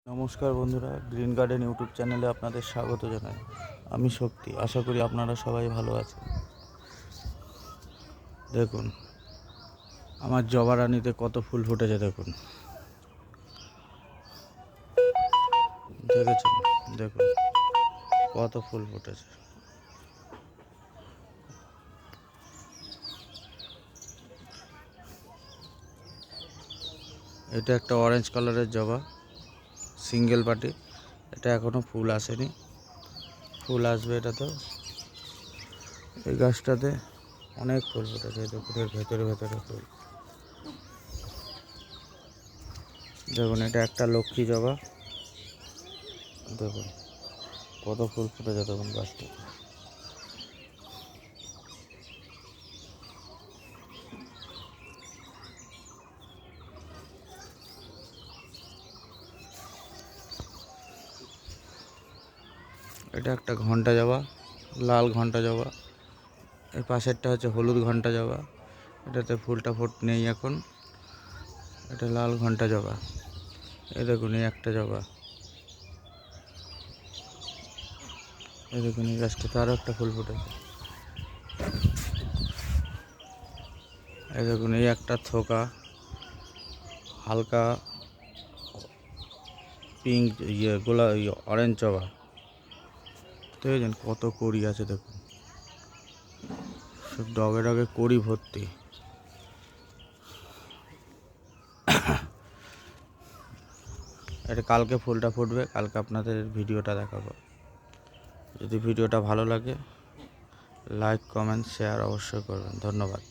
নমস্কার বন্ধুরা, green garden YouTube চ্যানেলে আপনাদের স্বাগত জানাই। আমি শক্তি। আশা করি আপনারা সবাই ভালো আছেন। দেখুন আমার জবা রানিতে কত ফুল ফুটেছে। দেখুন, দেখেছেন? দেখুন কত ফুল ফুটেছে। এটা একটা অরেঞ্জ কালারের জবা, সিঙ্গেল পাটি। এটা এখনো ফুল আসেনি, ফুল আসবে এটাতে। এই গাছটাতে অনেক ফুল ফুটেছে। দেখুন এর ভেতরে ভেতরে ফুল। দেখুন এটা একটা লক্ষ্মী জবা। দেখুন কত ফুল ফুটেছে। দেখুন গাছটাতে। এটা একটা ঘন্টা জবা, লাল ঘন্টা জবা। এর পাশেরটা হচ্ছে হলুদ ঘন্টা জবা। এটাতে ফুলটা নেই এখন। এটা লাল ঘন্টা জবা। এই দেখুন এই একটা জবা। এই দেখুন এই গাছটাতে আরও একটা ফুল ফুটেছে। এই দেখুন এই একটা থোকা হালকা পিঙ্ক অরেঞ্জ জবা। দেখেছেন কত কড়ি আছে। দেখুন সব ডগে ডগে কড়ি ভর্তি। এটা কালকে ফুলটা ফুটবে, কালকে আপনাদের ভিডিওটা দেখাবো। যদি ভিডিওটা ভালো লাগে লাইক, কমেন্ট, শেয়ার অবশ্যই করবেন। ধন্যবাদ।